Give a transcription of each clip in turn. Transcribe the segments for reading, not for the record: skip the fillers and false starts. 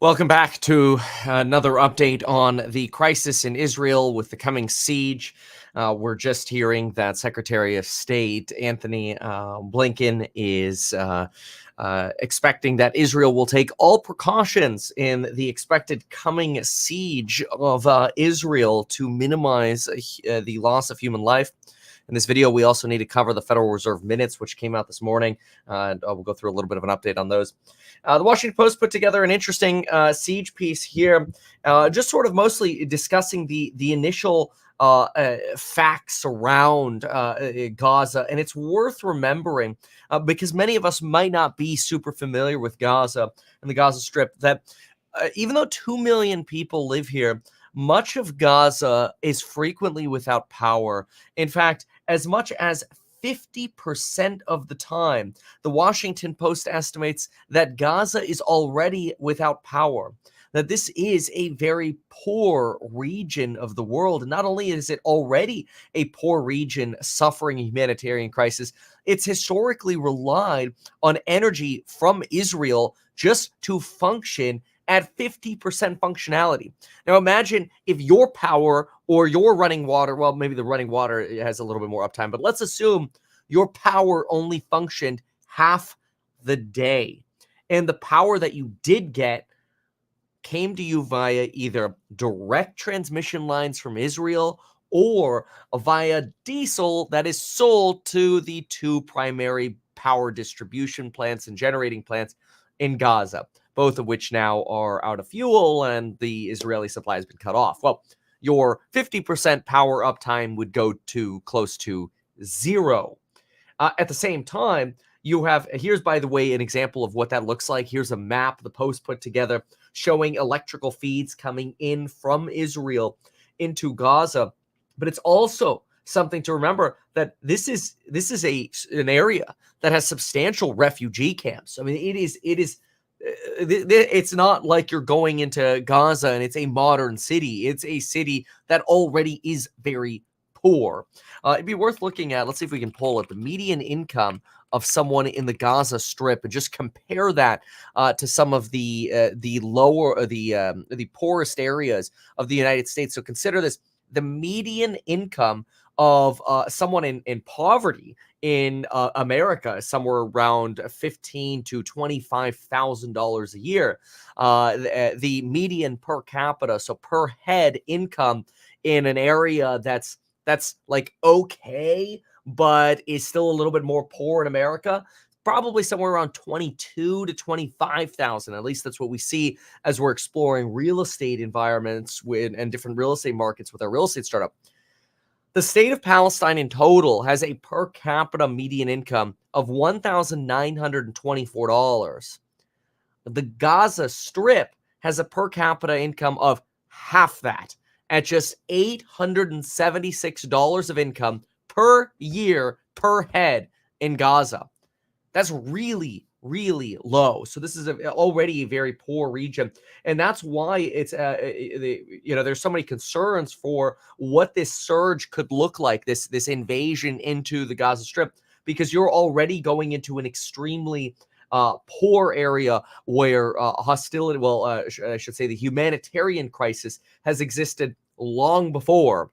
Welcome back to another update on the crisis in Israel with the coming siege. We're just hearing that Secretary of State Anthony Blinken is expecting that Israel will take all precautions in the expected coming siege of Israel to minimize the loss of human life. In this video, we also need to cover the Federal Reserve minutes, which came out this morning. We'll go through a little bit of an update on those. The Washington Post put together an interesting siege piece here, just sort of mostly discussing the initial facts around Gaza. And it's worth remembering, because many of us might not be super familiar with Gaza and the Gaza Strip, that even though 2 million people live here, much of Gaza is frequently without power. In fact, as much as 50% of the time, the Washington Post estimates that Gaza is already without power, that this is a very poor region of the world. And not only is it already a poor region suffering a humanitarian crisis, it's historically relied on energy from Israel just to function at 50% functionality. Now imagine if your power or your running water, well, maybe the running water has a little bit more uptime, but let's assume your power only functioned half the day. And the power that you did get came to you via either direct transmission lines from Israel or via diesel that is sold to the two primary power distribution plants and generating plants in Gaza, both of which now are out of fuel and the Israeli supply has been cut off. Well, your 50% power uptime would go to close to zero. At the same time, you have, here's, by the way, an example of what that looks like. Here's a map the Post put together showing electrical feeds coming in from Israel into Gaza. But it's also something to remember that this is an area that has substantial refugee camps. I mean, it's not like you're going into Gaza and it's a modern city. It's a city that already is very poor. It'd be worth looking at. Let's see if we can pull it. The median income of someone in the Gaza Strip, and just compare that to some of the poorest areas of the United States. So consider this: the median income of someone in poverty in America is somewhere around $15,000 to $25,000 a year. The median per capita, so per head income in an area that's like okay, but is still a little bit more poor in America, probably somewhere around 22 to 25,000. At least that's what we see as we're exploring real estate environments and different real estate markets with our real estate startup. The state of Palestine in total has a per capita median income of $1,924. The Gaza Strip has a per capita income of half that, at just $876 of income per year per head in Gaza. That's really, really low. So this is already a very poor region, and that's why it's there's so many concerns for what this surge could look like, this invasion into the Gaza Strip, because you're already going into an extremely poor area where hostility, I should say the humanitarian crisis has existed long before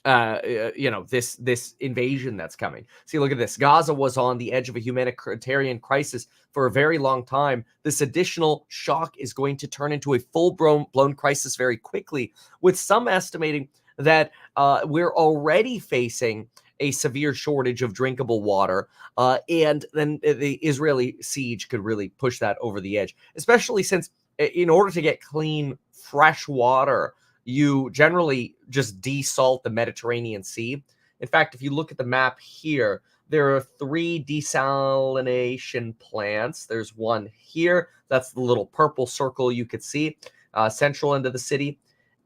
this invasion that's coming. See, look at this. Gaza was on the edge of a humanitarian crisis for a very long time. This additional shock is going to turn into a full-blown crisis very quickly, with some estimating that we're already facing a severe shortage of drinkable water, and then the Israeli siege could really push that over the edge, especially since in order to get clean, fresh water, you generally just desalt the Mediterranean Sea. In fact, if you look at the map here, there are 3 desalination plants. There's one here. That's the little purple circle you could see, central end of the city.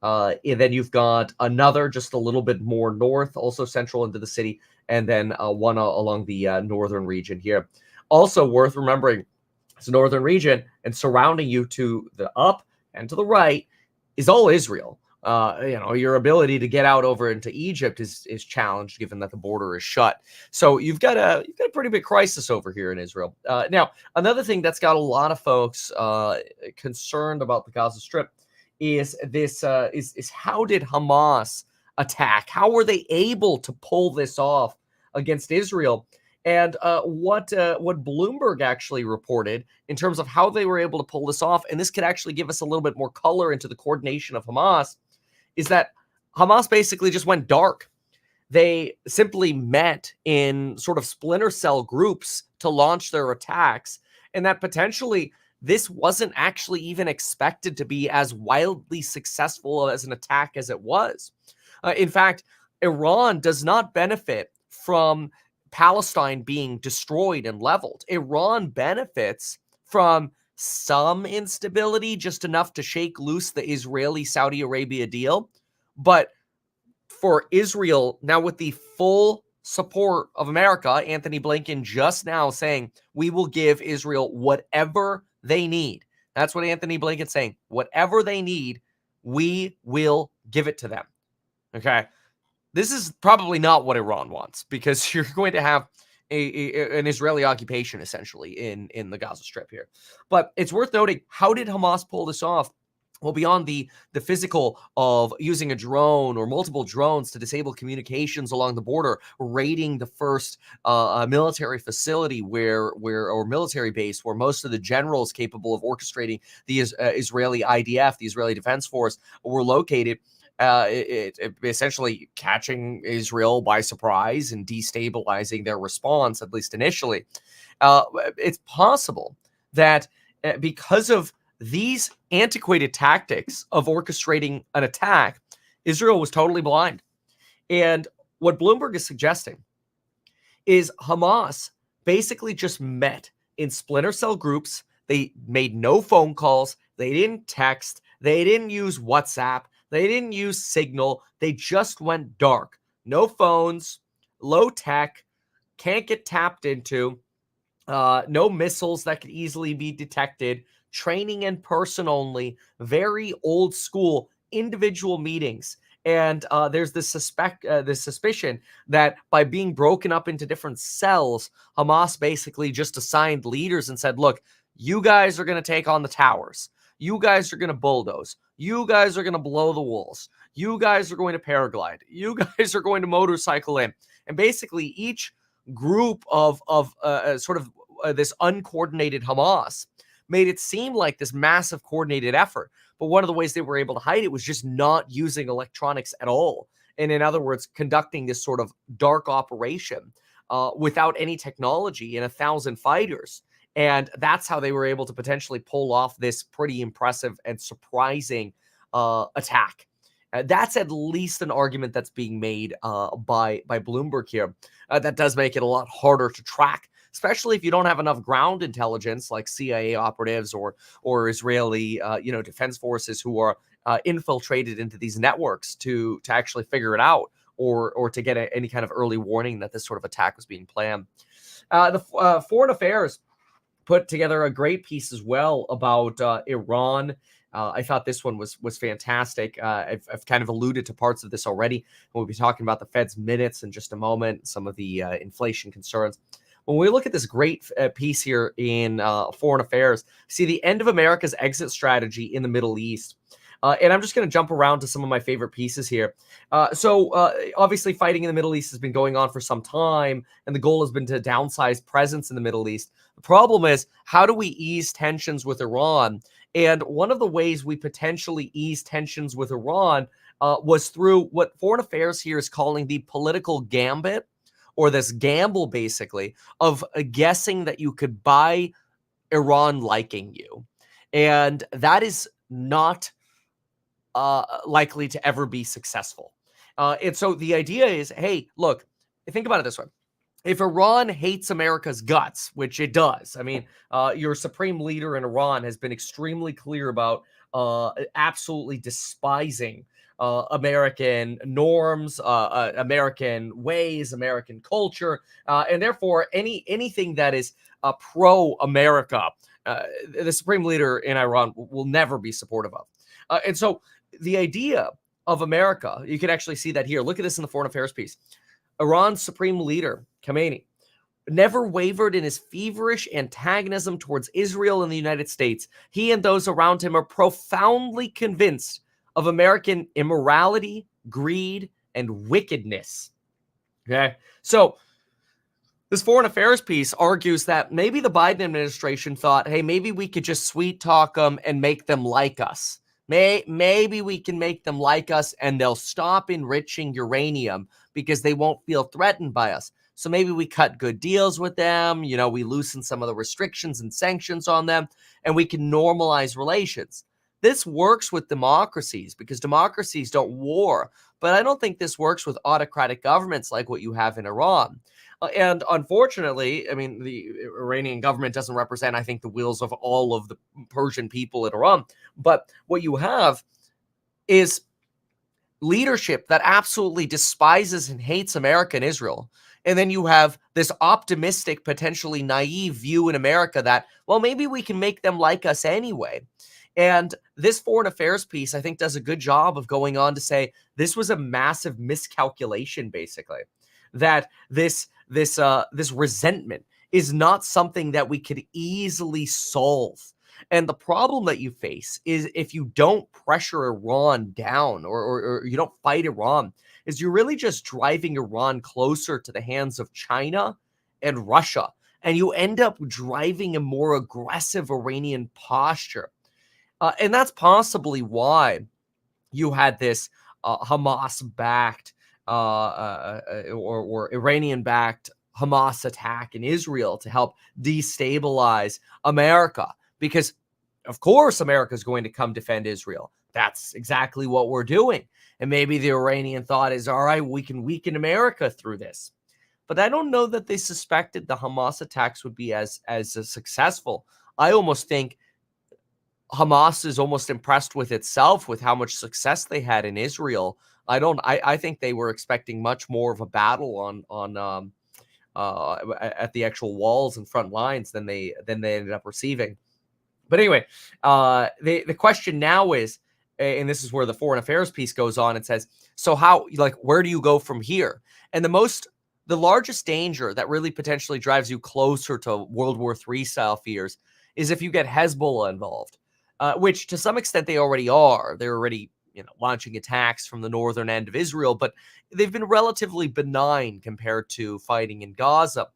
And then you've got another just a little bit more north, also central into the city, and then one along the northern region here. Also worth remembering, it's a northern region, and surrounding you to the up and to the right is all Israel. your ability to get out over into Egypt is challenged given that the border is shut. So you've got a pretty big crisis over here in Israel. Now, another thing that's got a lot of folks concerned about the Gaza Strip is this is how did Hamas attack? How were they able to pull this off against Israel? And what Bloomberg actually reported in terms of how they were able to pull this off, and this could actually give us a little bit more color into the coordination of Hamas, is that Hamas basically just went dark. They simply met in sort of splinter cell groups to launch their attacks, and that potentially this wasn't actually even expected to be as wildly successful as an attack as it was. In fact, Iran does not benefit from Palestine being destroyed and leveled. Iran benefits from some instability, just enough to shake loose the Israeli Saudi Arabia deal. But for Israel, now with the full support of America, Anthony Blinken just now saying, we will give Israel whatever they need. That's what Anthony Blinken's saying. Whatever they need, we will give it to them. Okay. This is probably not what Iran wants, because you're going to have an Israeli occupation essentially in the Gaza Strip here. But it's worth noting, how did Hamas pull this off? Well, beyond the physical of using a drone or multiple drones to disable communications along the border, raiding the first military facility or military base where most of the generals capable of orchestrating the Israeli IDF, the Israeli Defense Force, were located. It essentially catching Israel by surprise and destabilizing their response, at least initially. It's possible that because of these antiquated tactics of orchestrating an attack, Israel was totally blind. And what Bloomberg is suggesting is Hamas basically just met in splinter cell groups. They made no phone calls. They didn't text. They didn't use WhatsApp. They didn't use Signal. They just went dark. No phones, low tech, can't get tapped into, no missiles that could easily be detected, training in person only, very old school individual meetings. And there's this suspicion that by being broken up into different cells, Hamas basically just assigned leaders and said, look, you guys are going to take on the towers. You guys are going to bulldoze. You guys are going to blow the walls. You guys are going to paraglide. You guys are going to motorcycle in. And basically each group of this uncoordinated Hamas made it seem like this massive coordinated effort. But one of the ways they were able to hide it was just not using electronics at all. And in other words, conducting this sort of dark operation without any technology and 1,000 fighters. And that's how they were able to potentially pull off this pretty impressive and surprising attack. That's at least an argument that's being made by Bloomberg here. That does make it a lot harder to track, especially if you don't have enough ground intelligence like CIA operatives or Israeli defense forces who are infiltrated into these networks to actually figure it out or to get any kind of early warning that this sort of attack was being planned. The Foreign Affairs put together a great piece as well about Iran. I thought this one was fantastic. I've kind of alluded to parts of this already. We'll be talking about the Fed's minutes in just a moment, some of the inflation concerns. When we look at this great piece here in Foreign Affairs, see the end of America's exit strategy in the Middle East. And I'm just going to jump around to some of my favorite pieces here. Obviously, fighting in the Middle East has been going on for some time, and the goal has been to downsize presence in the Middle East. The problem is, how do we ease tensions with Iran? And one of the ways we potentially ease tensions with Iran was through what Foreign Affairs here is calling the political gambit, or this gamble, basically, of guessing that you could buy Iran liking you. And that is not likely to ever be successful. And so the idea is, hey, look, think about it this way. If Iran hates America's guts, which it does, I mean, your supreme leader in Iran has been extremely clear about absolutely despising American norms, American ways, American culture, and therefore anything that is pro-America, the supreme leader in Iran will never be supportive of. And so the idea of America. You can actually see that here. Look at this in the foreign affairs piece. Iran's supreme leader, Khamenei, never wavered in his feverish antagonism towards Israel and the United States. He and those around him are profoundly convinced of American immorality, greed, and wickedness. Okay. So this foreign affairs piece argues that maybe the Biden administration thought, hey, maybe we could just sweet talk them and make them like us. Maybe we can make them like us and they'll stop enriching uranium because they won't feel threatened by us. So maybe we cut good deals with them, we loosen some of the restrictions and sanctions on them, and we can normalize relations. This works with democracies because democracies don't war, but I don't think this works with autocratic governments like what you have in Iran. And unfortunately, I mean, the Iranian government doesn't represent, I think, the wills of all of the Persian people in Iran. But what you have is leadership that absolutely despises and hates America and Israel. And then you have this optimistic, potentially naive view in America that, well, maybe we can make them like us anyway. And this foreign affairs piece, I think, does a good job of going on to say this was a massive miscalculation, basically, that this resentment is not something that we could easily solve. And the problem that you face is if you don't pressure Iran down or you don't fight Iran, is you're really just driving Iran closer to the hands of China and Russia. And you end up driving a more aggressive Iranian posture. And that's possibly why you had this Hamas-backed or Iranian-backed Hamas attack in Israel to help destabilize America. Because, of course, America is going to come defend Israel. That's exactly what we're doing. And maybe the Iranian thought is, all right, we can weaken America through this. But I don't know that they suspected the Hamas attacks would be as successful. I almost think Hamas is almost impressed with itself with how much success they had in Israel. I think they were expecting much more of a battle at the actual walls and front lines than they ended up receiving. But anyway, the question now is, and this is where the foreign affairs piece goes on and says, so where do you go from here? And the largest danger that really potentially drives you closer to World War III style fears is if you get Hezbollah involved. Which to some extent they already are. They're already, launching attacks from the northern end of Israel, but they've been relatively benign compared to fighting in Gaza.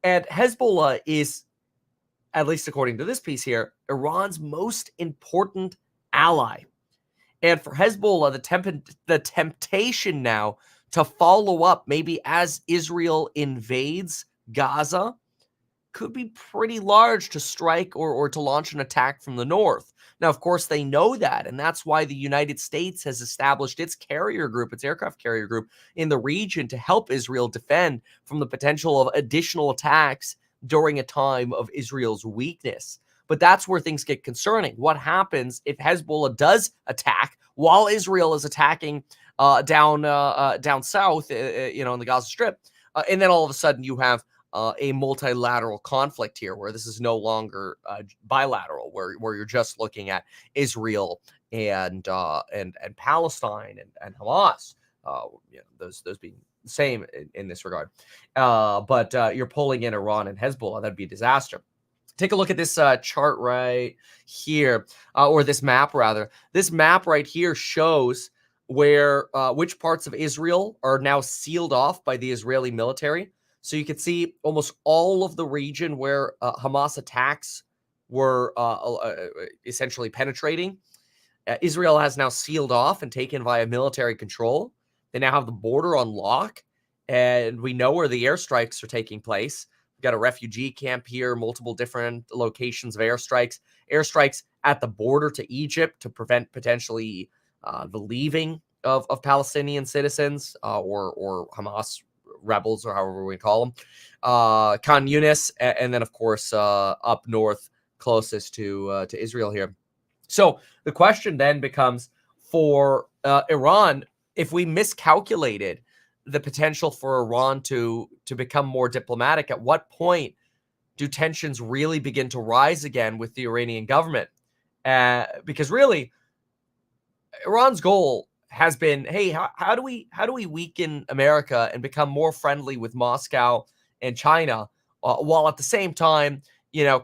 And Hezbollah is, at least according to this piece here, Iran's most important ally. And for Hezbollah, the temptation now to follow up, maybe as Israel invades Gaza, could be pretty large to strike or to launch an attack from the north. Now, of course, they know that, and that's why the United States has established its aircraft carrier group in the region to help Israel defend from the potential of additional attacks during a time of Israel's weakness. But that's where things get concerning. What happens if Hezbollah does attack while Israel is attacking down south, in the Gaza Strip, and then all of a sudden you have a multilateral conflict here, where this is no longer bilateral, where you're just looking at Israel and Palestine and Hamas, those being the same in this regard. But you're pulling in Iran and Hezbollah. That'd be a disaster. Take a look at this chart right here, or this map rather. This map right here shows where which parts of Israel are now sealed off by the Israeli military. So you can see almost all of the region where Hamas attacks were essentially penetrating. Israel has now sealed off and taken via military control. They now have the border on lock, and we know where the airstrikes are taking place. We've got a refugee camp here, multiple different locations of airstrikes at the border to Egypt to prevent potentially the leaving of Palestinian citizens or Hamas rebels, or however we call them, Khan Yunis, and then of course up north closest to Israel here. So the question then becomes for Iran, if we miscalculated the potential for Iran to become more diplomatic, at what point do tensions really begin to rise again with the Iranian government? Because really, Iran's goal has been, hey, how do we weaken America and become more friendly with Moscow and China, while at the same time,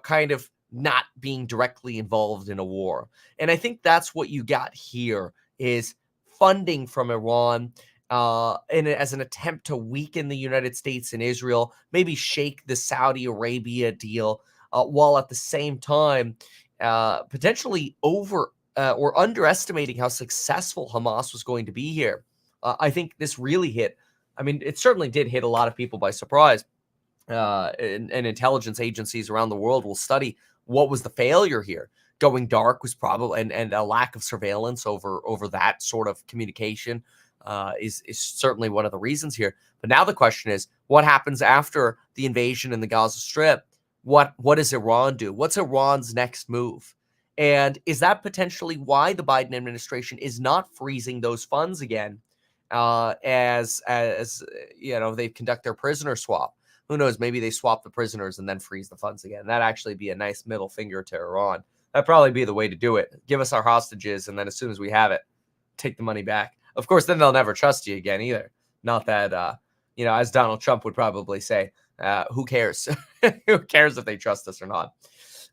kind of not being directly involved in a war. And I think that's what you got here is funding from Iran, as an attempt to weaken the United States and Israel, maybe shake the Saudi Arabia deal, while at the same time potentially or underestimating how successful Hamas was going to be here. I think this really hit. I mean, it certainly did hit a lot of people by surprise. And intelligence agencies around the world will study what was the failure here. Going dark was probably, and a lack of surveillance over that sort of communication is certainly one of the reasons here. But now the question is, what happens after the invasion in the Gaza Strip? What does Iran do? What's Iran's next move? And is that potentially why the Biden administration is not freezing those funds again, as they conduct their prisoner swap? Who knows? Maybe they swap the prisoners and then freeze the funds again. That'd actually be a nice middle finger to Iran. That'd probably be the way to do it. Give us our hostages, and then as soon as we have it, take the money back. Of course, then they'll never trust you again either. Not that, as Donald Trump would probably say, who cares? Who cares if they trust us or not?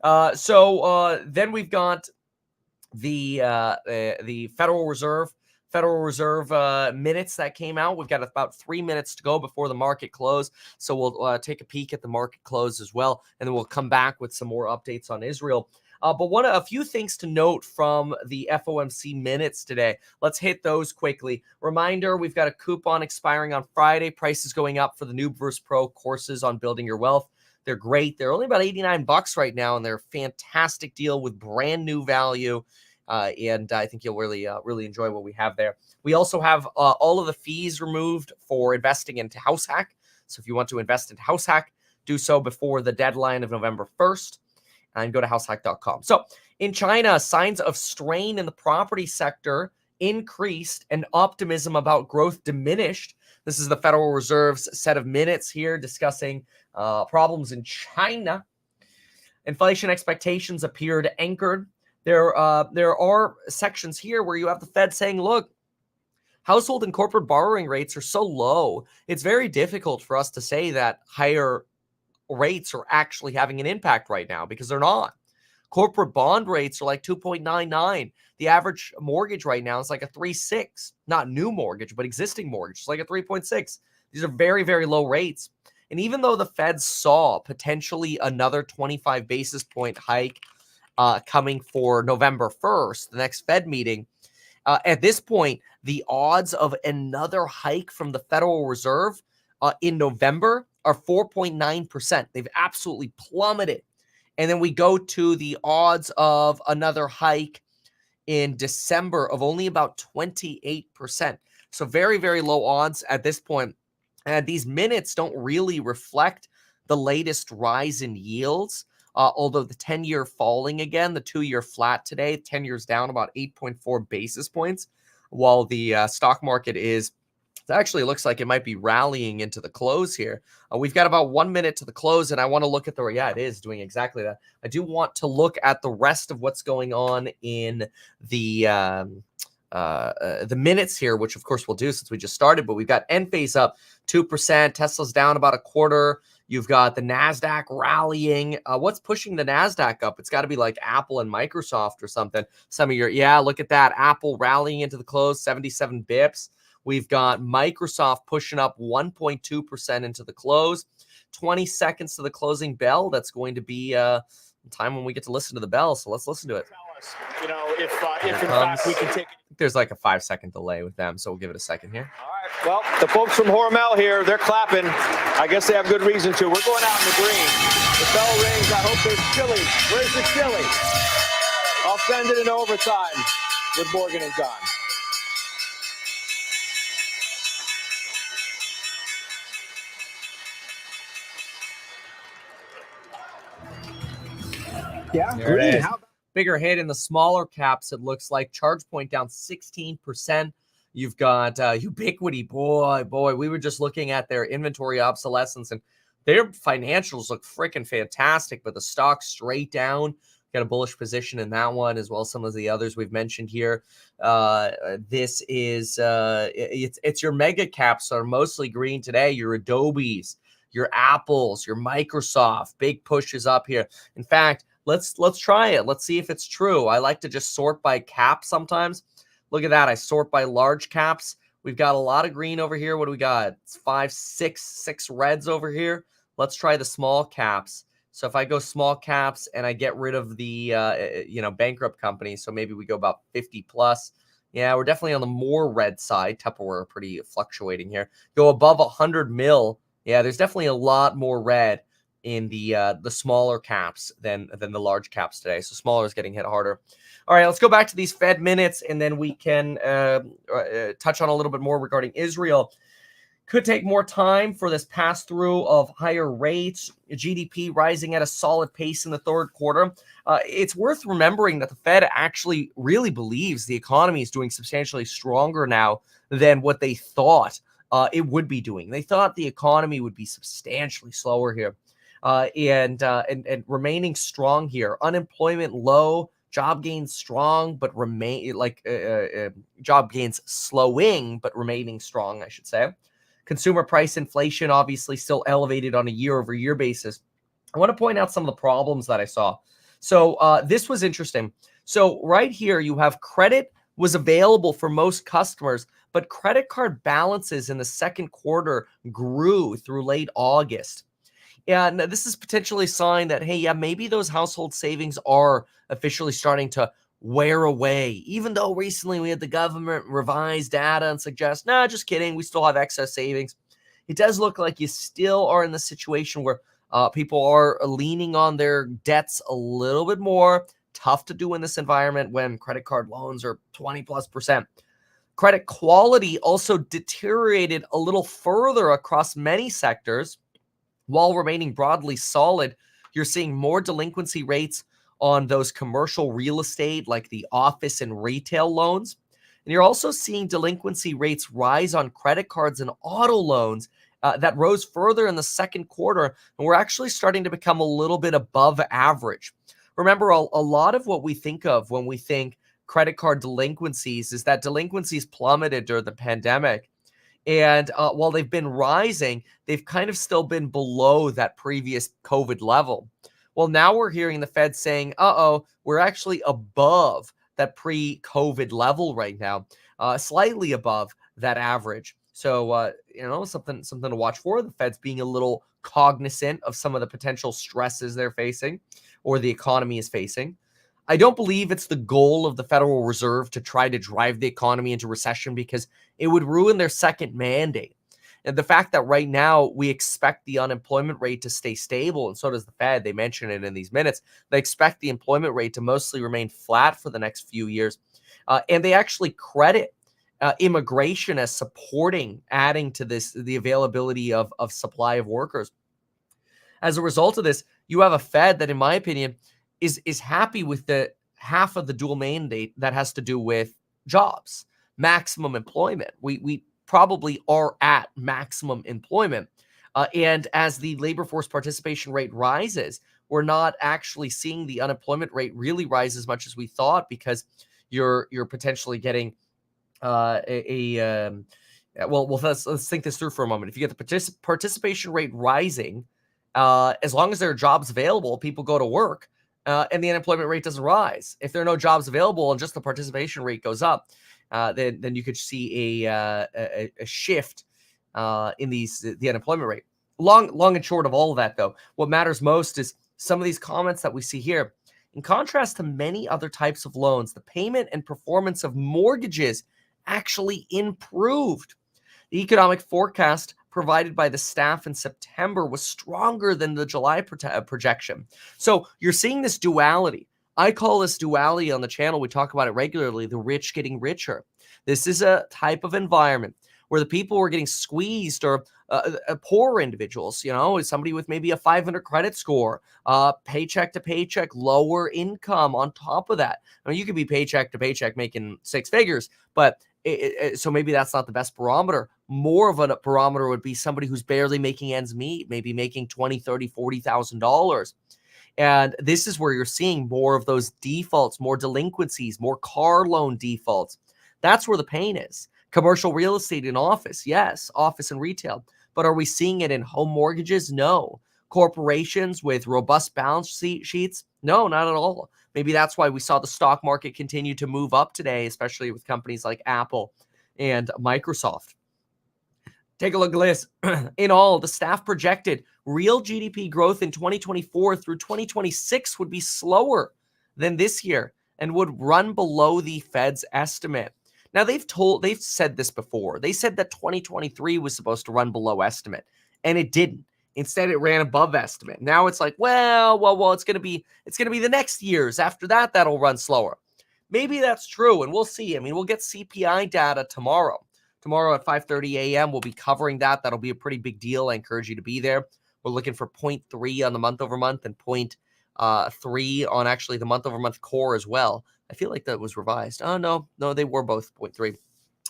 Then we've got the Federal Reserve minutes that came out. We've got about 3 minutes to go before the market close. So we'll take a peek at the market close as well. And then we'll come back with some more updates on Israel. But a few things to note from the FOMC minutes today. Let's hit those quickly. Reminder, we've got a coupon expiring on Friday. Prices going up for the Noob vs. Pro courses on building your wealth. They're great. They're only about $89 right now, and they're a fantastic deal with brand new value. And I think you'll really enjoy what we have there. We also have all of the fees removed for investing into HouseHack. So if you want to invest into HouseHack, do so before the deadline of November 1st and go to househack.com. So in China, signs of strain in the property sector increased and optimism about growth diminished. This is the Federal Reserve's set of minutes here discussing problems in China. Inflation expectations appeared anchored. There are sections here where you have the Fed saying, look, household and corporate borrowing rates are so low, it's very difficult for us to say that higher rates are actually having an impact right now because they're not. Corporate bond rates are like 2.99. The average mortgage right now is like a 3.6. Not new mortgage, but existing mortgage. It's like a 3.6. These are very, very low rates. And even though the Fed saw potentially another 25 basis point hike coming for November 1st, the next Fed meeting, at this point, the odds of another hike from the Federal Reserve in November are 4.9%. They've absolutely plummeted. And then we go to the odds of another hike in December of only about 28%. So very, very low odds at this point. And these minutes don't really reflect the latest rise in yields. Although the 10-year falling again, the 2-year flat today, 10 years down about 8.4 basis points, while the stock market actually looks like it might be rallying into the close here. We've got about 1 minute to the close, and I want to look at it is doing exactly that. I do want to look at the rest of what's going on in the minutes here, which of course we'll do since we just started, but we've got Enphase up 2%, Tesla's down about a quarter. You've got the NASDAQ rallying. What's pushing the NASDAQ up? It's got to be like Apple and Microsoft or something. Look at that. Apple rallying into the close, 77 bips. We've got Microsoft pushing up 1.2% into the close. 20 seconds to the closing bell. That's going to be time when we get to listen to the bell. So let's listen to it. If in fact we can take it. There's like a 5-second delay with them, so we'll give it a second here. All right. Well, the folks from Hormel here, they're clapping. I guess they have good reason to. We're going out in the green. The bell rings. I hope there's chili. Where's the chili? I'll send it in overtime with Morgan and John. Yeah, green. Bigger hit in the smaller caps, it looks like. ChargePoint down 16%. You've got Ubiquity. Boy, we were just looking at their inventory obsolescence, and their financials look freaking fantastic, but the stock straight down. got a bullish position in that one, as well as some of the others we've mentioned here. This is it's your mega caps that are mostly green today. Your Adobes, your Apples, your Microsoft, big pushes up here. In fact, let's try it. Let's see if it's true. I like to just sort by cap sometimes. Look at that. I sort by large caps. We've got a lot of green over here. What do we got? It's 5, 6 reds over here. Let's try the small caps. So if I go small caps and I get rid of the bankrupt companies, so maybe we go about 50 plus. Yeah, we're definitely on the more red side. Tupperware pretty fluctuating here. Go above 100 mil. Yeah, there's definitely a lot more red in the smaller caps than the large caps today. So smaller is getting hit harder. All right, let's go back to these Fed minutes, and then we can touch on a little bit more regarding Israel. Could take more time for this pass-through of higher rates, GDP rising at a solid pace in the third quarter. It's worth remembering that the Fed actually really believes the economy is doing substantially stronger now than what they thought it would be doing. They thought the economy would be substantially slower here and remaining strong here. Unemployment low, job gains strong, but job gains slowing, but remaining strong, I should say. Consumer price inflation obviously still elevated on a year-over-year basis. I want to point out some of the problems that I saw. So this was interesting. So right here, you have credit was available for most customers, but credit card balances in the second quarter grew through late August. And this is potentially a sign that, hey, yeah, maybe those household savings are officially starting to wear away, even though recently we had the government revise data and suggest, nah, just kidding, we still have excess savings. It does look like you still are in the situation where people are leaning on their debts a little bit more. Tough to do in this environment when credit card loans are 20+%. Credit quality also deteriorated a little further across many sectors. While remaining broadly solid, you're seeing more delinquency rates on those commercial real estate like the office and retail loans. And you're also seeing delinquency rates rise on credit cards and auto loans that rose further in the second quarter. And we're actually starting to become a little bit above average. Remember, a lot of what we think of when we think credit card delinquencies is that delinquencies plummeted during the pandemic. And while they've been rising, they've kind of still been below that previous COVID level. Well, now we're hearing the Fed saying, we're actually above that pre-COVID level right now, slightly above that average. So, something to watch for. The Fed's being a little cognizant of some of the potential stresses they're facing or the economy is facing. I don't believe it's the goal of the Federal Reserve to try to drive the economy into recession because it would ruin their second mandate. And the fact that right now we expect the unemployment rate to stay stable, and so does the Fed, they mention it in these minutes, they expect the employment rate to mostly remain flat for the next few years. And they actually credit immigration as supporting, adding to the availability of supply of workers. As a result of this, you have a Fed that, in my opinion, is happy with the half of the dual mandate that has to do with jobs, maximum employment. We probably are at maximum employment. And as the labor force participation rate rises, we're not actually seeing the unemployment rate really rise as much as we thought because you're potentially getting let's think this through for a moment. If you get the participation rate rising, as long as there are jobs available, people go to work. And the unemployment rate doesn't rise. If there are no jobs available and just the participation rate goes up, then you could see a shift in the unemployment rate. Long and short of all of that, though, what matters most is some of these comments that we see here. In contrast to many other types of loans, the payment and performance of mortgages actually improved. The economic forecast provided by the staff in September was stronger than the July projection. So you're seeing this duality. I call this duality on the channel. We talk about it regularly, the rich getting richer. This is a type of environment where the people who are getting squeezed are poor individuals, somebody with maybe a 500 credit score, paycheck to paycheck, lower income on top of that. I mean, you could be paycheck to paycheck making six figures, but so maybe that's not the best barometer. More of a barometer would be somebody who's barely making ends meet, maybe making $20,000, $30,000, $40,000. And this is where you're seeing more of those defaults, more delinquencies, more car loan defaults. That's where the pain is. Commercial real estate and office, yes, office and retail. But are we seeing it in home mortgages? No. Corporations with robust balance sheets? No, not at all. Maybe that's why we saw the stock market continue to move up today, especially with companies like Apple and Microsoft. Take a look at this. In all, the staff projected real GDP growth in 2024 through 2026 would be slower than this year and would run below the Fed's estimate. Now, they've said this before. They said that 2023 was supposed to run below estimate, and it didn't. Instead, it ran above estimate. Now it's like, well, it's gonna be the next years. After that, that'll run slower. Maybe that's true, and we'll see. I mean, we'll get CPI data tomorrow. Tomorrow at 5:30 a.m., we'll be covering that. That'll be a pretty big deal. I encourage you to be there. We're looking for 0.3 on the month over month and 0.3 on actually the month over month core as well. I feel like that was revised. Oh, no, they were both 0.3.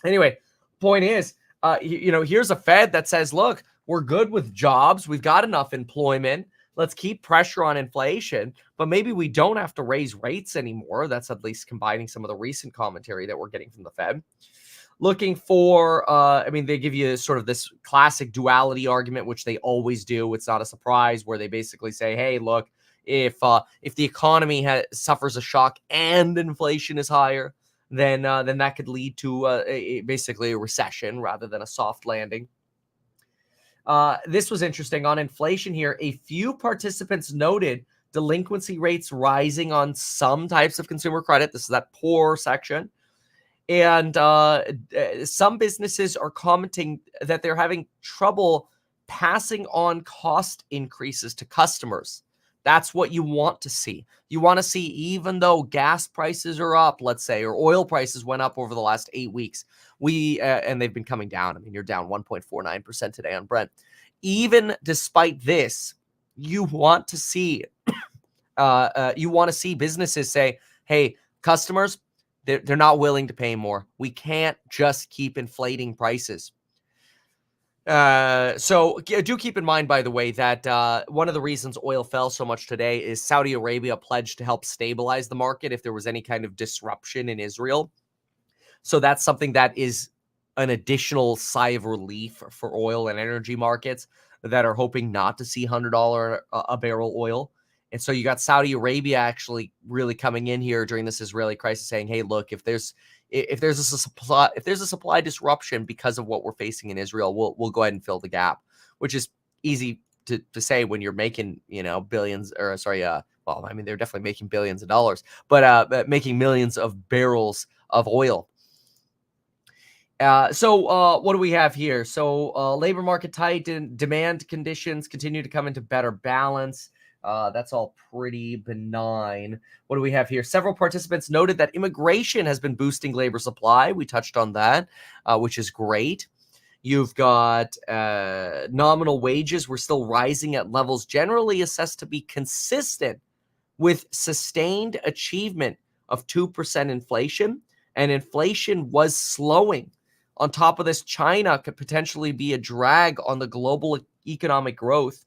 Anyway, point is, here's a Fed that says, look, we're good with jobs. We've got enough employment. Let's keep pressure on inflation, but maybe we don't have to raise rates anymore. That's at least combining some of the recent commentary that we're getting from the Fed. Looking for, they give you sort of this classic duality argument, which they always do. It's not a surprise, where they basically say, hey, look, if the economy suffers a shock and inflation is higher, then that could lead to basically a recession rather than a soft landing. This was interesting on inflation here. A few participants noted delinquency rates rising on some types of consumer credit. This is that poor section. And some businesses are commenting that they're having trouble passing on cost increases to customers. That's what you want to see. You want to see, even though gas prices are up, let's say, or oil prices went up over the last 8 weeks, and they've been coming down. I mean, you're down 1.49% today on Brent. Even despite this, you want to see businesses say, hey, customers, they're not willing to pay more. We can't just keep inflating prices. So do keep in mind, by the way, that one of the reasons oil fell so much today is Saudi Arabia pledged to help stabilize the market if there was any kind of disruption in Israel. So that's something that is an additional sigh of relief for oil and energy markets that are hoping not to see $100 a barrel oil. And so you got Saudi Arabia actually really coming in here during this Israeli crisis saying, hey, look, if there's a supply disruption because of what we're facing in Israel, we'll go ahead and fill the gap, which is easy to say when you're making, billions, or they're definitely making billions of dollars, but making millions of barrels of oil. So what do we have here? So labor market tight and demand conditions continue to come into better balance. That's all pretty benign. What do we have here? Several participants noted that immigration has been boosting labor supply. We touched on that, which is great. You've got nominal wages were still rising at levels generally assessed to be consistent with sustained achievement of 2% inflation, and inflation was slowing. On top of this, China could potentially be a drag on the global economic growth.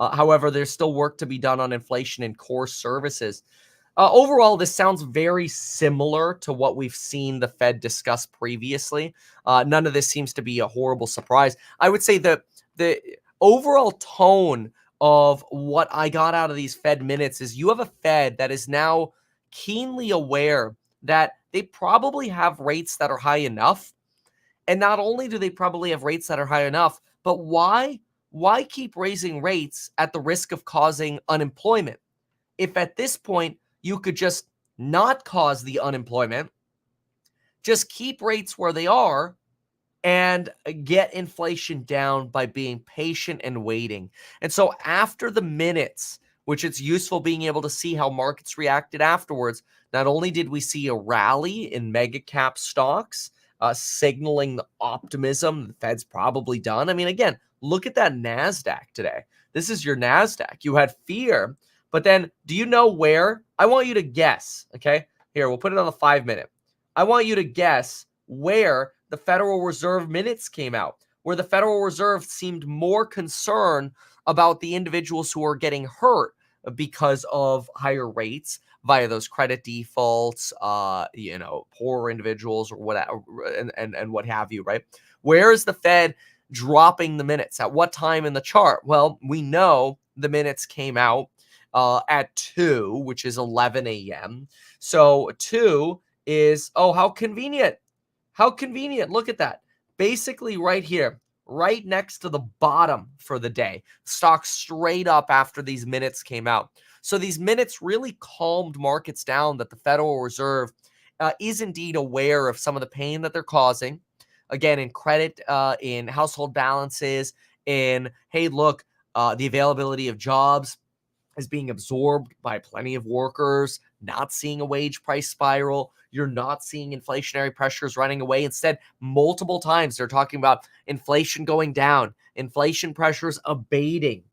However, there's still work to be done on inflation and core services. Overall, this sounds very similar to what we've seen the Fed discuss previously. None of this seems to be a horrible surprise. I would say that the overall tone of what I got out of these Fed minutes is you have a Fed that is now keenly aware that they probably have rates that are high enough. And not only do they probably have rates that are high enough, but why keep raising rates at the risk of causing unemployment? If at this point you could just not cause the unemployment, just keep rates where they are and get inflation down by being patient and waiting. And so after the minutes, which it's useful being able to see how markets reacted afterwards, not only did we see a rally in mega cap stocks, signaling the optimism the Fed's probably done. I mean, again, look at that NASDAQ today. This is your NASDAQ. You had fear, but then do you know where? I want you to guess, okay? Here, we'll put it on the 5-minute. I want you to guess where the Federal Reserve minutes came out, where the Federal Reserve seemed more concerned about the individuals who are getting hurt because of higher rates via those credit defaults, poor individuals or whatever, and what have you, right? Where is the Fed dropping the minutes? At what time in the chart? Well, we know the minutes came out at 2, which is 11 a.m. So 2 is, oh, how convenient. How convenient. Look at that. Basically right here, right next to the bottom for the day. Stock straight up after these minutes came out. So these minutes really calmed markets down that the Federal Reserve is indeed aware of some of the pain that they're causing. Again, in credit, in household balances, in, hey, look, the availability of jobs is being absorbed by plenty of workers, not seeing a wage price spiral. You're not seeing inflationary pressures running away. Instead, multiple times they're talking about inflation going down, inflation pressures abating.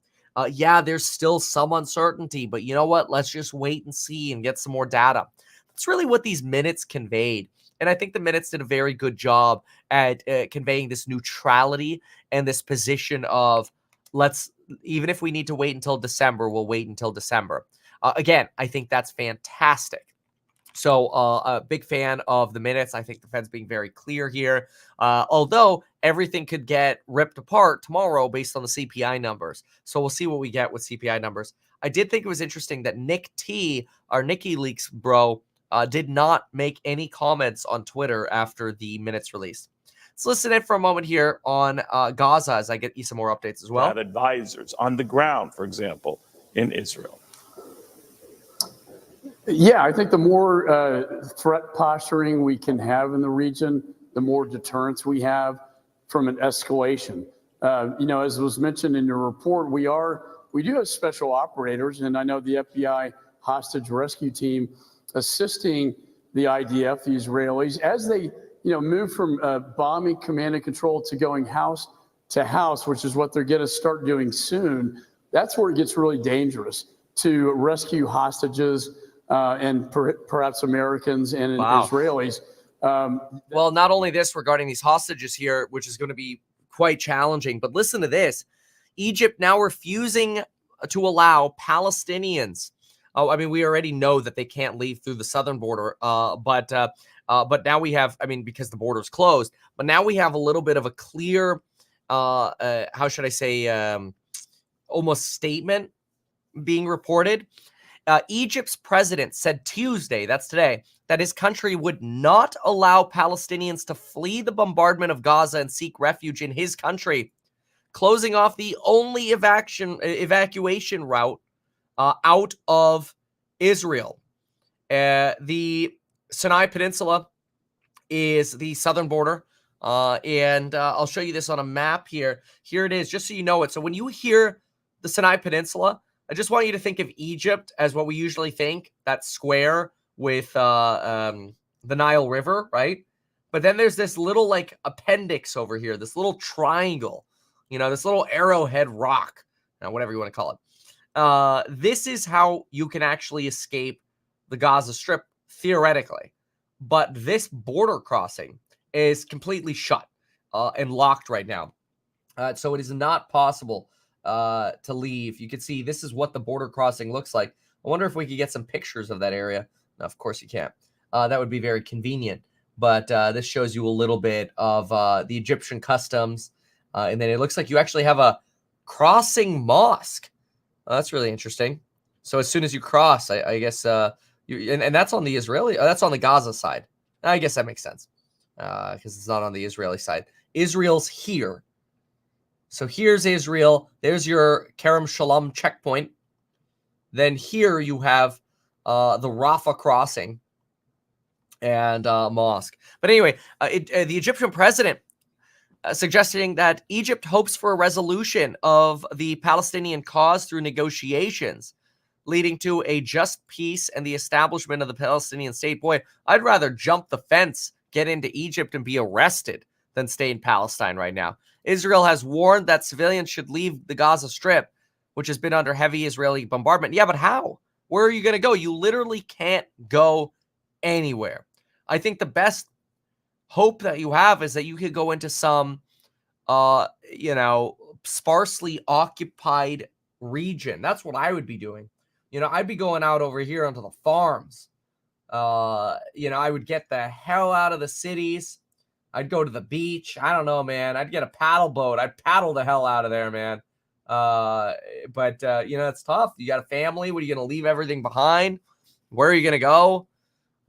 Yeah, there's still some uncertainty, but you know what? Let's just wait and see and get some more data. That's really what these minutes conveyed. And I think the minutes did a very good job at conveying this neutrality and this position of, let's, even if we need to wait until December, we'll wait until December. Again, I think that's fantastic. So a big fan of the minutes. I think the Fed's being very clear here. Although everything could get ripped apart tomorrow based on the CPI numbers. So we'll see what we get with CPI numbers. I did think it was interesting that Nick T, our Nikki Leaks bro, did not make any comments on Twitter after the minutes release. Let's listen in for a moment here on Gaza as I get you some more updates as well. Have advisors on the ground, for example, in Israel. Yeah, I think the more threat posturing we can have in the region, the more deterrence we have from an escalation. As was mentioned in your report, we do have special operators, and I know the FBI hostage rescue team assisting the IDF, the Israelis, as they move from bombing command and control to going house to house, which is what they're going to start doing soon. That's where it gets really dangerous to rescue hostages and perhaps Americans and Israelis. Well, not only this regarding these hostages here, which is going to be quite challenging, but listen to this. Egypt now refusing to allow Palestinians. Oh, I mean, we already know that they can't leave through the southern border, but now we have, because the border's closed, but now we have a little bit of a clear, how should I say, almost statement being reported. Egypt's president said Tuesday, that's today, that his country would not allow Palestinians to flee the bombardment of Gaza and seek refuge in his country, closing off the only evacuation route out of Israel. The Sinai Peninsula is the southern border, and I'll show you this on a map here. Here it is, just so you know it. So when you hear the Sinai Peninsula, I just want you to think of Egypt as what we usually think, that square with the Nile River, right? But then there's this little appendix over here, this little triangle, this little arrowhead rock, whatever you want to call it. This is how you can actually escape the Gaza Strip, theoretically. But this border crossing is completely shut and locked right now. So it is not possible to leave. You can see this is what the border crossing looks like. I wonder if we could get some pictures of that area. No, of course you can't. That would be very convenient. But this shows you a little bit of the Egyptian customs. And then it looks like you actually have a crossing mosque. That's really interesting. So as soon as you cross, I guess, and that's on the Israeli, that's on the Gaza side. I guess that makes sense because it's not on the Israeli side. Israel's here. So here's Israel. There's your Kerem Shalom checkpoint. Then here you have the Rafah crossing and mosque. But anyway, the Egyptian president suggesting that Egypt hopes for a resolution of the Palestinian cause through negotiations, leading to a just peace and the establishment of the Palestinian state. Boy, I'd rather jump the fence, get into Egypt, and be arrested than stay in Palestine right now. Israel has warned that civilians should leave the Gaza Strip, which has been under heavy Israeli bombardment. Yeah, but how? Where are you going to go? You literally can't go anywhere. I think the best hope that you have is that you could go into some, sparsely occupied region. That's what I would be doing. I'd be going out over here onto the farms. I would get the hell out of the cities. I'd go to the beach. I don't know, man. I'd get a paddle boat. I'd paddle the hell out of there, man. But it's tough. You got a family. What are you going to leave everything behind? Where are you going to go?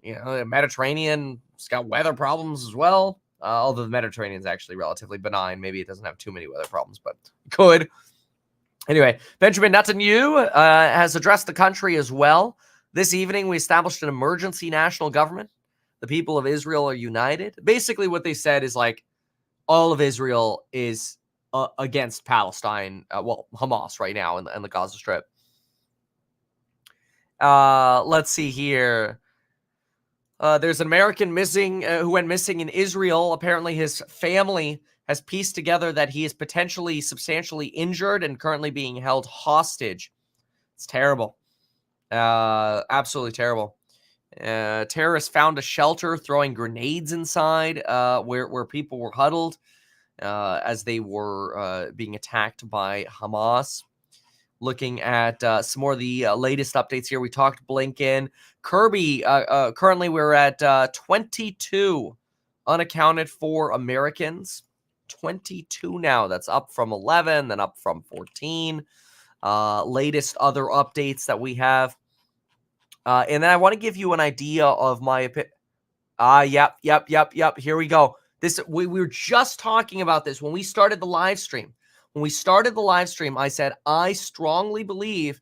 The Mediterranean's got weather problems as well. Although the Mediterranean's actually relatively benign. Maybe it doesn't have too many weather problems, but it could. Anyway, Benjamin Netanyahu has addressed the country as well. This evening, we established an emergency national government. The people of Israel are united. Basically, what they said is like all of Israel is against Palestine, Hamas right now in the Gaza Strip. Let's see here. There's an American missing who went missing in Israel. Apparently, his family has pieced together that he is potentially substantially injured and currently being held hostage. It's terrible. Absolutely terrible. Terrorists found a shelter throwing grenades inside where people were huddled as they were being attacked by Hamas. Looking at some more of the latest updates here. We talked Blinken. Kirby, currently we're at 22 unaccounted for Americans. 22 now. That's up from 11, then up from 14. Latest other updates that we have. And then I want to give you an idea of my opinion. Yep. Here we go. We were just talking about this when we started the live stream. When we started the live stream, I said, I strongly believe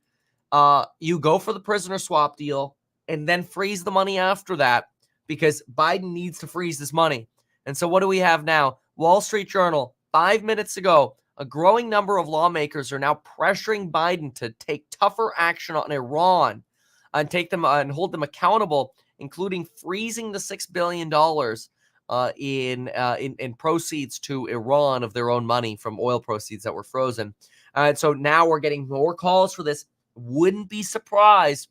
you go for the prisoner swap deal and then freeze the money after that because Biden needs to freeze this money. And so what do we have now? Wall Street Journal, 5 minutes ago, a growing number of lawmakers are now pressuring Biden to take tougher action on Iran and take them and hold them accountable, including freezing the $6 billion in proceeds to Iran of their own money from oil proceeds that were frozen. And so now we're getting more calls for this. Wouldn't be surprised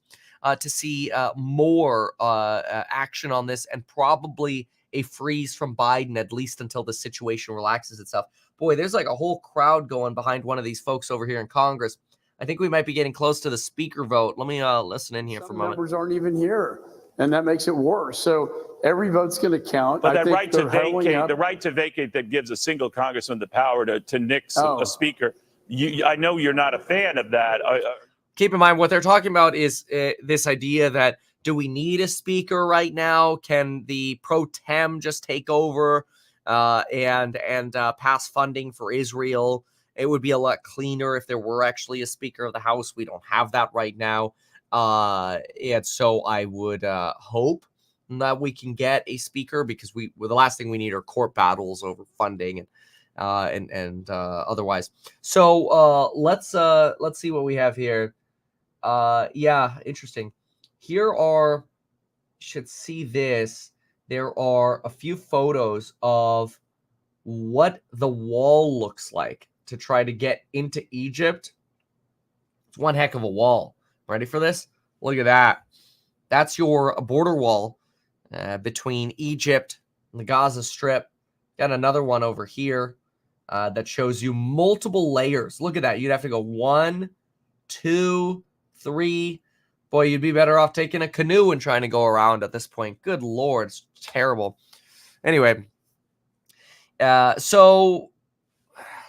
to see more action on this and probably a freeze from Biden, at least until the situation relaxes itself. Boy, there's like a whole crowd going behind one of these folks over here in Congress. I think we might be getting close to the speaker vote. Let me listen in here for a moment. Members aren't even here, and that makes it worse. So every vote's going to count. But that right to vacate, the right to vacate that gives a single congressman the power to nix a speaker. I know you're not a fan of that. Keep in mind, what they're talking about is this idea that, do we need a speaker right now? Can the pro tem just take over and pass funding for Israel? It would be a lot cleaner if there were actually a Speaker of the House. We don't have that right now. And so I would hope that we can get a speaker, because the last thing we need are court battles over funding and otherwise. So let's see what we have here. Yeah, interesting. Here are, you should see this. There are a few photos of what the wall looks like to try to get into Egypt. It's one heck of a wall. Ready for this? Look at that. That's your border wall between Egypt and the Gaza Strip. Got another one over here that shows you multiple layers. Look at that. You'd have to go 1, 2, 3. Boy, you'd be better off taking a canoe and trying to go around at this point. Good Lord, it's terrible. Anyway, so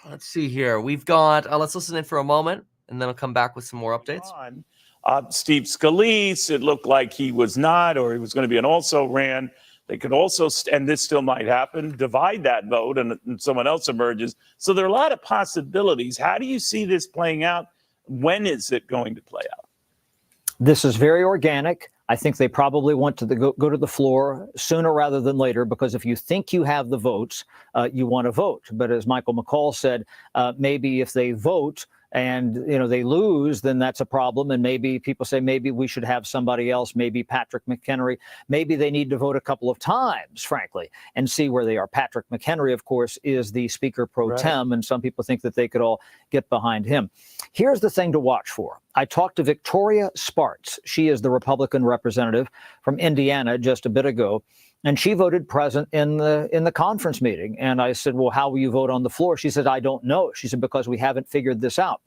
let's see here. We've got, let's listen in for a moment, and then I'll come back with some more updates. Steve Scalise, it looked like he was not, or he was going to be an also-ran. They could also, and this still might happen, divide that vote and someone else emerges. So there are a lot of possibilities. How do you see this playing out? When is it going to play out? This is very organic. I think they probably want to go to the floor sooner rather than later, because if you think you have the votes, you want to vote. But as Michael McCall said, maybe if they vote and they lose, then that's a problem. And maybe people say maybe we should have somebody else, maybe Patrick McHenry. Maybe they need to vote a couple of times, frankly, and see where they are. Patrick McHenry, of course, is the Speaker pro tem, and some people think that they could all get behind him. Here's the thing to watch for. I talked to Victoria Spartz. She is the Republican representative from Indiana just a bit ago, and she voted present in the conference meeting. And I said, well, how will you vote on the floor? She said, I don't know. She said, because we haven't figured this out.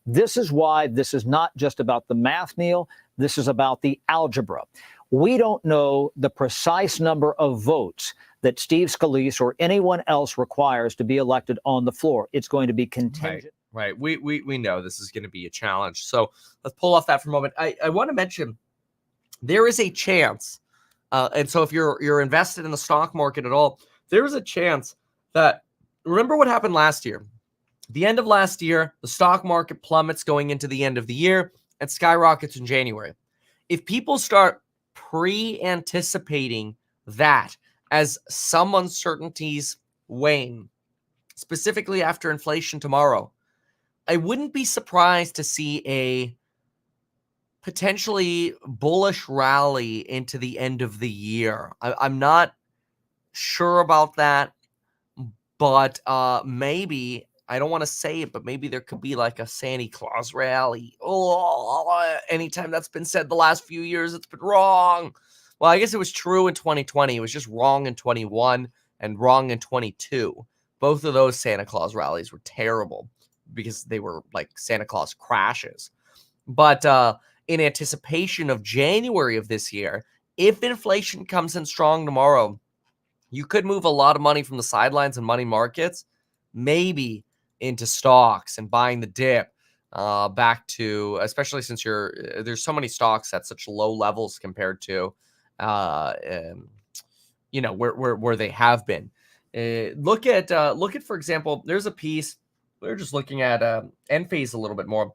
This is why this is not just about the math, Neil. This is about the algebra. We don't know the precise number of votes that Steve Scalise or anyone else requires to be elected on the floor. It's going to be contingent. Right. We know this is going to be a challenge. So let's pull off that for a moment. I want to mention there is a chance, and so if you're invested in the stock market at all, there is a chance that, remember what happened last year? The end of last year, the stock market plummets going into the end of the year and skyrockets in January. If people start pre-anticipating that as some uncertainties wane, specifically after inflation tomorrow, I wouldn't be surprised to see a potentially bullish rally into the end of the year. I'm not sure about that, but maybe, I don't want to say it, but maybe there could be like a Santa Claus rally. Oh, anytime that's been said the last few years, it's been wrong. Well, I guess it was true in 2020. It was just wrong in 21 and wrong in 22. Both of those Santa Claus rallies were terrible because they were like Santa Claus crashes. But in anticipation of January of this year, if inflation comes in strong tomorrow, you could move a lot of money from the sidelines and money markets, maybe into stocks and buying the dip back to, especially since there's so many stocks at such low levels compared to, where they have been. Look at, for example, there's a piece. We're just looking at Enphase a little bit more.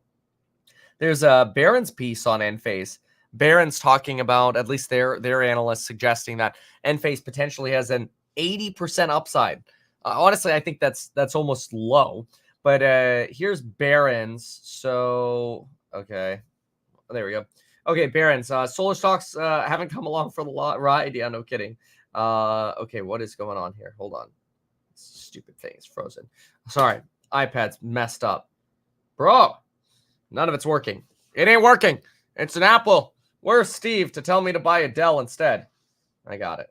There's a Barron's piece on Enphase. Barron's talking about, at least their analysts suggesting that Enphase potentially has an 80% upside. Honestly, I think that's almost low. But here's Barron's. So, okay. There we go. Okay, Barron's. Solar stocks haven't come along for the ride. Yeah, no kidding. Okay, what is going on here? Hold on. Stupid thing is frozen. Sorry. iPad's messed up. Bro, none of it's working. It ain't working. It's an Apple. Where's Steve to tell me to buy a Dell instead? I got it.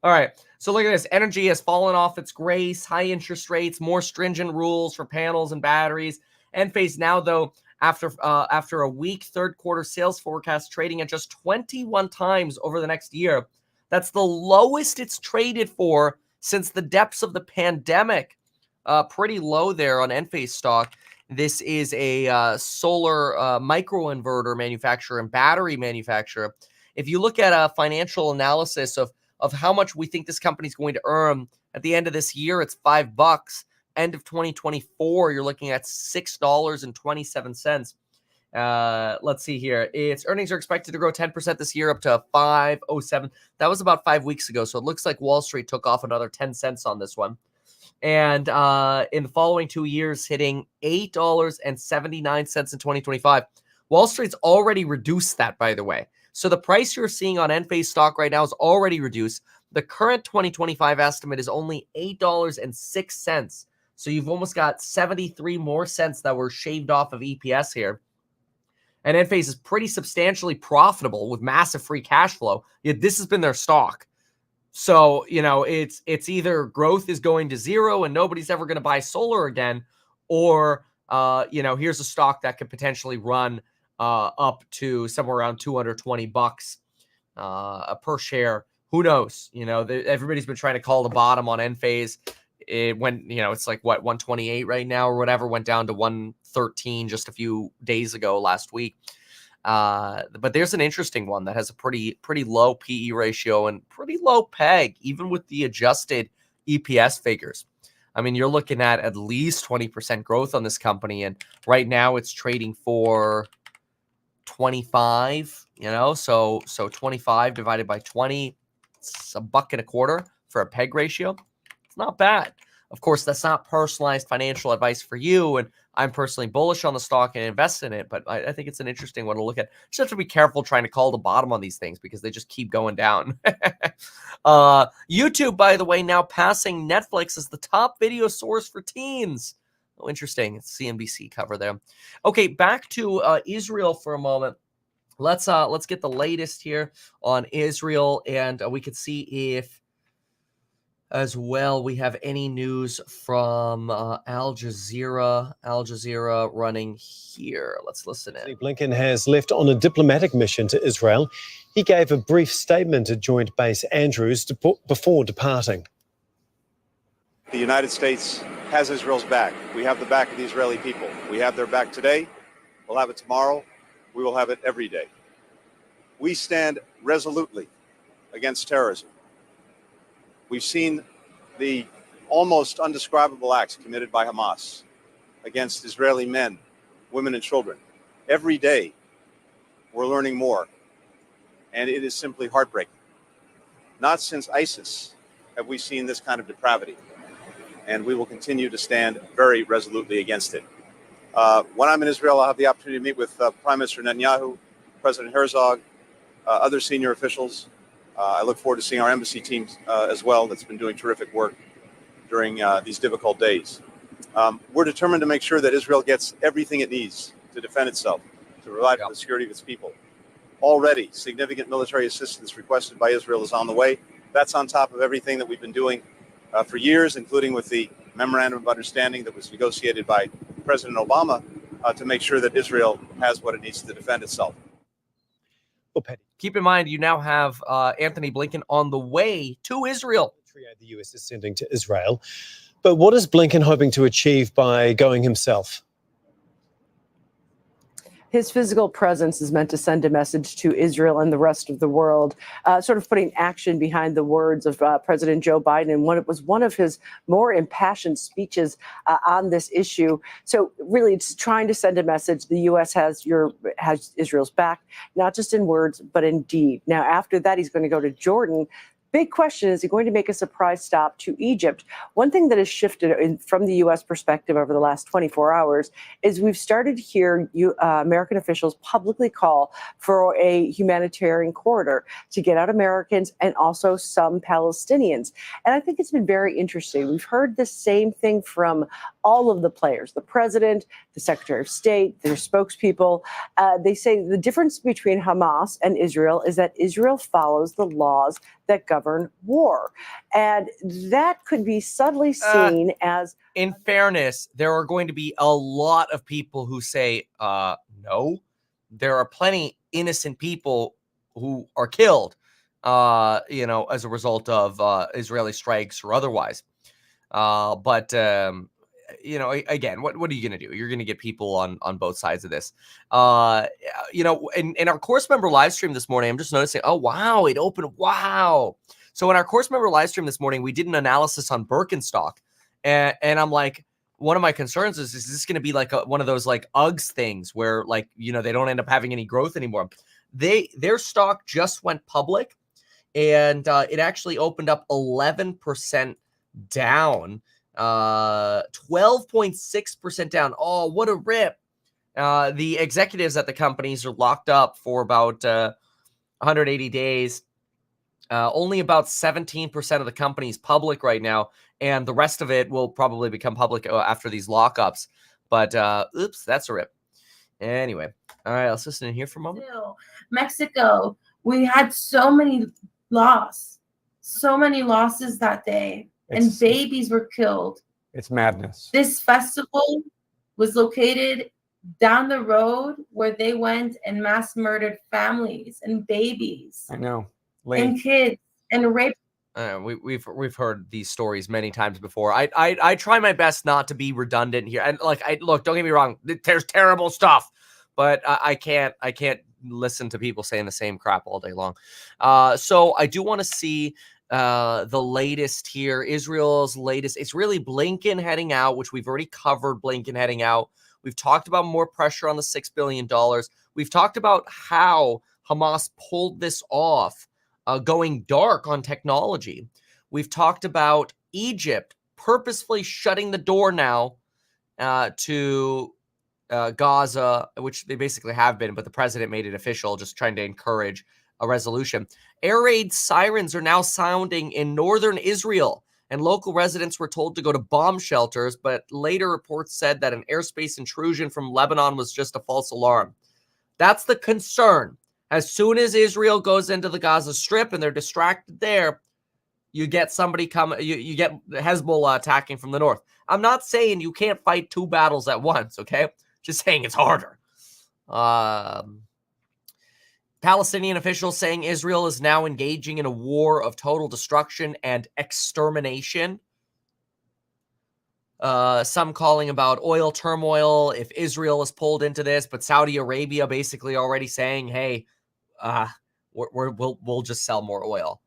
All right. So look at this. Energy has fallen off its grace. High interest rates, more stringent rules for panels and batteries. Enphase now, though, after a weak third quarter sales forecast, trading at just 21 times over the next year. That's the lowest it's traded for since the depths of the pandemic. Pretty low there on Enphase stock. This is a solar microinverter manufacturer and battery manufacturer. If you look at a financial analysis of how much we think this company is going to earn at the end of this year, it's $5. End of 2024, you're looking at $6.27. Let's see here. Its earnings are expected to grow 10% this year, up to $5.07. That was about 5 weeks ago, so it looks like Wall Street took off another 10 cents on this one. And in the following 2 years, hitting $8.79 in 2025. Wall Street's already reduced that, by the way. So the price you're seeing on Enphase stock right now is already reduced. The current 2025 estimate is only $8.06. So you've almost got 73 more cents that were shaved off of EPS here. And Enphase is pretty substantially profitable with massive free cash flow. Yet this has been their stock. So, it's either growth is going to zero and nobody's ever going to buy solar again, or, here's a stock that could potentially run up to somewhere around $220 per share. Who knows? Everybody's been trying to call the bottom on Enphase. It went, it's like 128 right now or whatever, went down to 113 just a few days ago last week. But there's an interesting one that has a pretty low PE ratio and pretty low PEG, even with the adjusted EPS figures. I mean, you're looking at least 20% growth on this company, and right now it's trading for 25. So 25 divided by 20, it's $1.25 for a PEG ratio. It's not bad. Of course, that's not personalized financial advice for you, and I'm personally bullish on the stock and invest in it, but I think it's an interesting one to look at. Just have to be careful trying to call the bottom on these things because they just keep going down. YouTube, by the way, now passing Netflix as the top video source for teens. Oh, interesting. It's CNBC cover there. Okay, back to Israel for a moment. Let's get the latest here on Israel, and we could see if as well, we have any news from Al Jazeera. Al Jazeera running here. Let's listen in. Blinken has left on a diplomatic mission to Israel. He gave a brief statement at Joint Base Andrews before departing. The United States has Israel's back. We have the back of the Israeli people. We have their back today. We'll have it tomorrow. We will have it every day. We stand resolutely against terrorism. We've seen the almost undescribable acts committed by Hamas against Israeli men, women, and children. Every day, we're learning more, and it is simply heartbreaking. Not since ISIS have we seen this kind of depravity, and we will continue to stand very resolutely against it. When I'm in Israel, I'll have the opportunity to meet with Prime Minister Netanyahu, President Herzog, other senior officials. I look forward to seeing our embassy team as well that's been doing terrific work during these difficult days. We're determined to make sure that Israel gets everything it needs to defend itself, to provide for the security of its people. Already, significant military assistance requested by Israel is on the way. That's on top of everything that we've been doing for years, including with the memorandum of understanding that was negotiated by President Obama to make sure that Israel has what it needs to defend itself. Keep in mind, you now have Anthony Blinken on the way to Israel. The US is sending to Israel. But what is Blinken hoping to achieve by going himself? His physical presence is meant to send a message to Israel and the rest of the world, sort of putting action behind the words of President Joe Biden. And it was one of his more impassioned speeches on this issue. So really, it's trying to send a message. The U.S. has Israel's back, not just in words, but in deed. Now, after that, he's going to go to Jordan. Big question, is he going to make a surprise stop to Egypt? One thing that has shifted from the U.S. perspective over the last 24 hours is we've started to hear American officials publicly call for a humanitarian corridor to get out Americans and also some Palestinians. And I think it's been very interesting. We've heard the same thing from all of the players, the president, the Secretary of State, their spokespeople. They say the difference between Hamas and Israel is that Israel follows the laws that govern war. And that could be subtly seen as... In fairness, there are going to be a lot of people who say, no. There are plenty innocent people who are killed, as a result of Israeli strikes or otherwise. Again, what are you going to do? You're going to get people on both sides of this. In our course member live stream this morning, I'm just noticing, oh, wow, it opened. Wow. So in our course member live stream this morning, we did an analysis on Birkenstock. And I'm like, one of my concerns is this going to be like one of those like Uggs things where they don't end up having any growth anymore. Their stock just went public, and it actually opened up 11% down. 12.6% down. Oh, what a rip. The executives at the companies are locked up for about 180 days. Only about 17% of the company's public right now, and the rest of it will probably become public after these lockups. But oops, that's a rip. Anyway, all right, let's listen in here for a moment. Mexico, we had so many losses that day. And babies were killed. It's madness. This festival was located down the road where they went and mass murdered families and babies. I know. And kids and rape. We've heard these stories many times before. I try my best not to be redundant here. And look, don't get me wrong. There's terrible stuff, but I can't listen to people saying the same crap all day long. So I do want to see the latest here, Israel's latest. It's really Blinken heading out, which we've already covered. Blinken heading out. We've talked about more pressure on the $6 billion. We've talked about how Hamas pulled this off, going dark on technology. We've talked about Egypt purposefully shutting the door now to Gaza, which they basically have been, but the president made it official, just trying to encourage a resolution. Air raid sirens are now sounding in northern Israel, and local residents were told to go to bomb shelters, but later reports said that an airspace intrusion from Lebanon was just a false alarm. That's the concern. As soon as Israel goes into the Gaza Strip and they're distracted there, you get somebody you get Hezbollah attacking from the north. I'm not saying you can't fight two battles at once, okay? Just saying it's harder. Palestinian officials saying Israel is now engaging in a war of total destruction and extermination. Some calling about oil turmoil if Israel is pulled into this, but Saudi Arabia basically already saying, hey, we'll just sell more oil.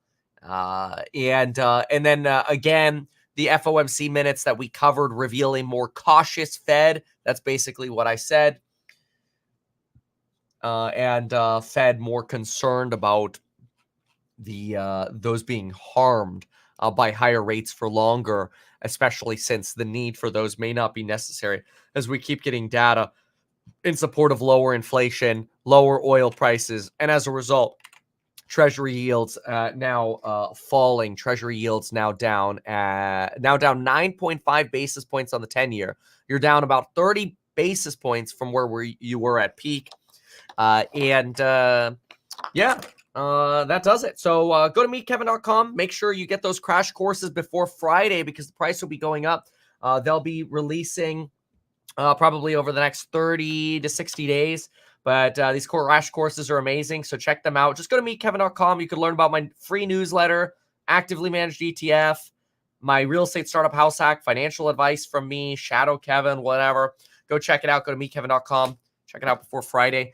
And then again, the FOMC minutes that we covered revealing more cautious Fed. That's basically what I said. And Fed more concerned about those being harmed by higher rates for longer, especially since the need for those may not be necessary as we keep getting data in support of lower inflation, lower oil prices, and as a result, Treasury yields now falling. Treasury yields now down 9.5 basis points on the 10-year. You're down about 30 basis points from where you were at peak. That does it. So go to meetkevin.com. Make sure you get those crash courses before Friday because the price will be going up. They'll be releasing probably over the next 30 to 60 days. But these crash courses are amazing, so check them out. Just go to meetkevin.com. You can learn about my free newsletter, actively managed ETF, my real estate startup HouseHack, financial advice from me, Shadow Kevin, whatever. Go check it out. Go to meetkevin.com. Check it out before Friday.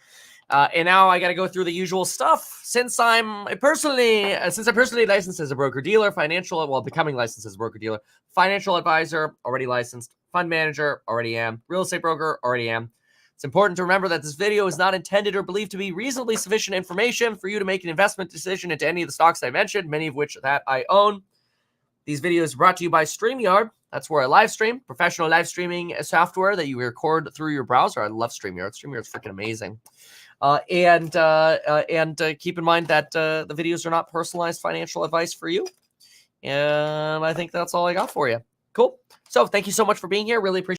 And now I got to go through the usual stuff. Since I'm personally licensed as a broker-dealer, becoming licensed as a broker-dealer, financial advisor, already licensed, fund manager, already am, real estate broker, already am. It's important to remember that this video is not intended or believed to be reasonably sufficient information for you to make an investment decision into any of the stocks I mentioned, many of which that I own. These videos are brought to you by StreamYard. That's where I live stream, professional live streaming software that you record through your browser. I love StreamYard. StreamYard's freaking amazing. And keep in mind that the videos are not personalized financial advice for you. And I think that's all I got for you. Cool. So thank you so much for being here. Really appreciate it.